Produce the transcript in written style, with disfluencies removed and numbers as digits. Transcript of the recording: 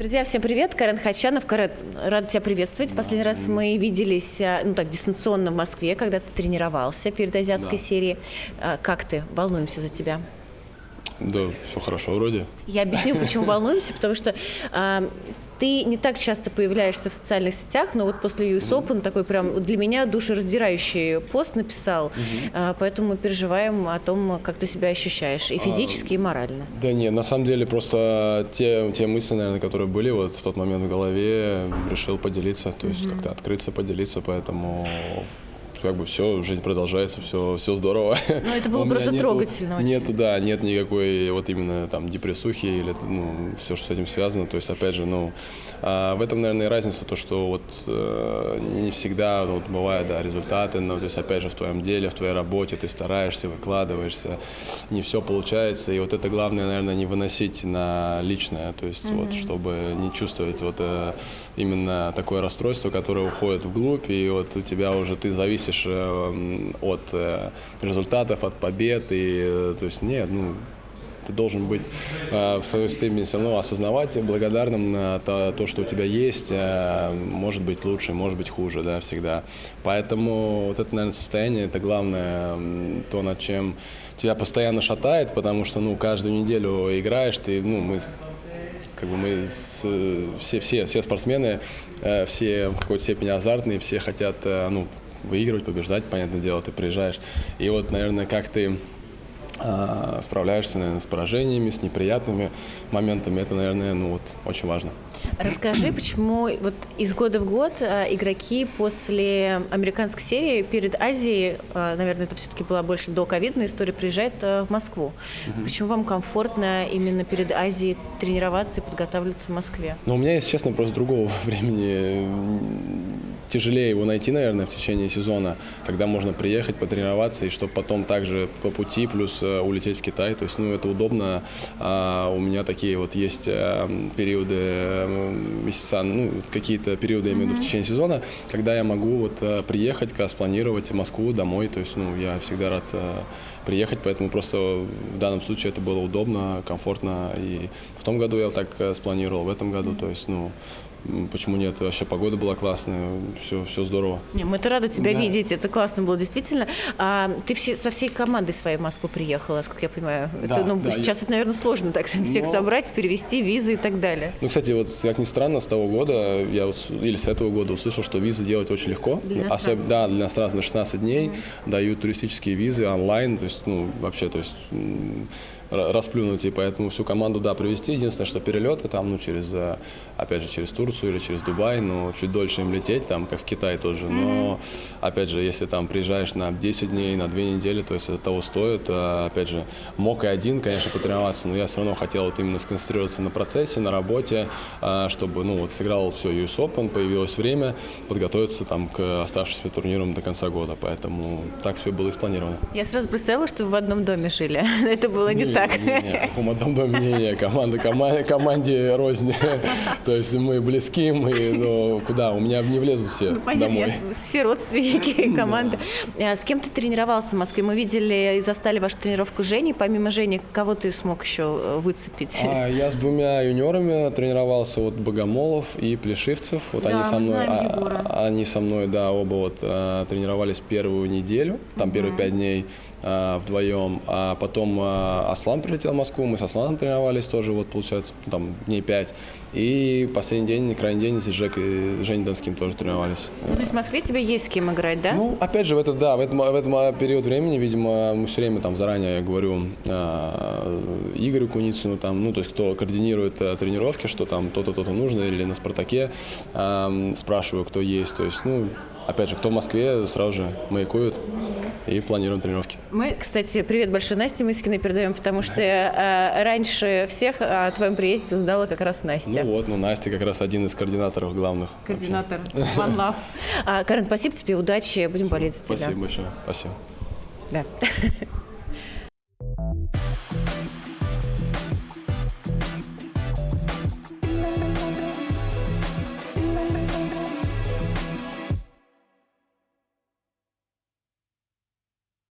Друзья, всем привет! Карен Хачанов. Карен, рада тебя приветствовать. Последний раз мы виделись, дистанционно в Москве, когда ты тренировался перед азиатской серией. Как ты? Волнуемся за тебя. Да, все хорошо вроде. Я объясню, почему волнуемся, потому что ты не так часто появляешься в социальных сетях, но вот после US Open такой прям для меня душераздирающий пост написал, поэтому мы переживаем о том, как ты себя ощущаешь, и физически, и морально. Да нет, на самом деле просто те мысли, наверное, которые были вот в тот момент в голове, решил поделиться, то есть как-то открыться, поделиться, поэтому как бы все, жизнь продолжается, все здорово. Ну, это было просто трогательно очень. Нет никакой вот именно там депрессухи или все, что с этим связано. То есть, опять же, в этом, наверное, и разница, то, что вот не всегда бывают результаты, но то есть, опять же, в твоем деле, в твоей работе ты стараешься, выкладываешься, не все получается. И вот это главное, наверное, не выносить на личное, то есть, вот, чтобы не чувствовать вот именно такое расстройство, которое уходит вглубь, и вот у тебя уже ты зависишь от результатов, от побед, и то есть нет, ты должен быть в своей степени все равно осознавать, благодарным на то, что у тебя есть, может быть лучше, может быть хуже, да, всегда. Поэтому вот это, наверное, состояние, это главное, то, над чем тебя постоянно шатает, потому что, каждую неделю играешь, ты, все спортсмены, все в какой-то степени азартные, все хотят, выигрывать, побеждать, понятное дело, ты приезжаешь. И вот, наверное, как ты справляешься, наверное, с поражениями, с неприятными моментами, это, наверное, очень важно. Расскажи, почему вот из года в год игроки после американской серии перед Азией, наверное, это все-таки была больше доковидная история, приезжают в Москву. Почему вам комфортно именно перед Азией тренироваться и подготавливаться в Москве? У меня, если честно, просто другого времени тяжелее его найти, наверное, в течение сезона, когда можно приехать, потренироваться, и чтобы потом также по пути плюс улететь в Китай. То есть, это удобно. У меня такие вот есть периоды, месяца, какие-то периоды, я имею в виду, в течение сезона, когда я могу приехать, спланировать Москву домой. То есть, я всегда рад приехать, поэтому просто в данном случае это было удобно, комфортно. И в том году я так спланировал, в этом году, то есть, почему нет? Вообще погода была классная, все здорово. Мы-то рады тебя видеть, это классно было действительно. Ты со всей командой своей в Москву приехала, как я понимаю. Сейчас это, наверное, сложно так всех собрать, перевести, визы и так далее. Кстати, вот как ни странно, с того года, или с этого года услышал, что визы делать очень легко. Особенно для иностранцев на 16 дней дают туристические визы онлайн, то есть, вообще, то есть расплюнуть, и поэтому всю команду, привезти. Единственное, что перелеты там, опять же, через Турцию или через Дубай, чуть дольше им лететь, там, как в Китай тоже. Но, опять же, если там приезжаешь на 10 дней, на 2 недели, то есть это того стоит. Опять же, мог и один, конечно, потренироваться, но я все равно хотел именно сконцентрироваться на процессе, на работе, чтобы, сыграл все US Open, появилось время подготовиться там к оставшимся турнирам до конца года. Поэтому так все было и спланировано. Я сразу представила, что вы в одном доме жили. Это было не так. Нет, в каком одном доме не. Команде рознь. То есть мы близки, но куда? У меня не влезут все домой. Все родственники, команда. С кем ты тренировался в Москве? Мы видели и застали вашу тренировку с Женей. Помимо Жени, кого ты смог еще выцепить? Я с 2 юниорами тренировался, Богомолов и Плешивцев. Они со мной, оба тренировались первую неделю, там первые 5 дней. Вдвоем, а потом Аслан прилетел в Москву, мы с Асланом тренировались тоже, получается, там дней 5, и последний день, крайний день с Женей Донским тоже тренировались. То есть в Москве тебе есть с кем играть, да? Опять же, в этом период времени, видимо, мы все время там заранее, я говорю, Игорю Куницыну, то есть кто координирует тренировки, что там то-то нужно, или на Спартаке, спрашиваю, кто есть, то есть, опять же, кто в Москве, сразу же маякует и планируем тренировки. Мы, кстати, привет большой Насте Мыскиной передаем, потому что раньше всех о твоем приезде узнала как раз Настя. Настя как раз один из координаторов главных. Координатор. One love. Карен, спасибо тебе, удачи, будем болеть за тебя. Спасибо большое. Спасибо. Да.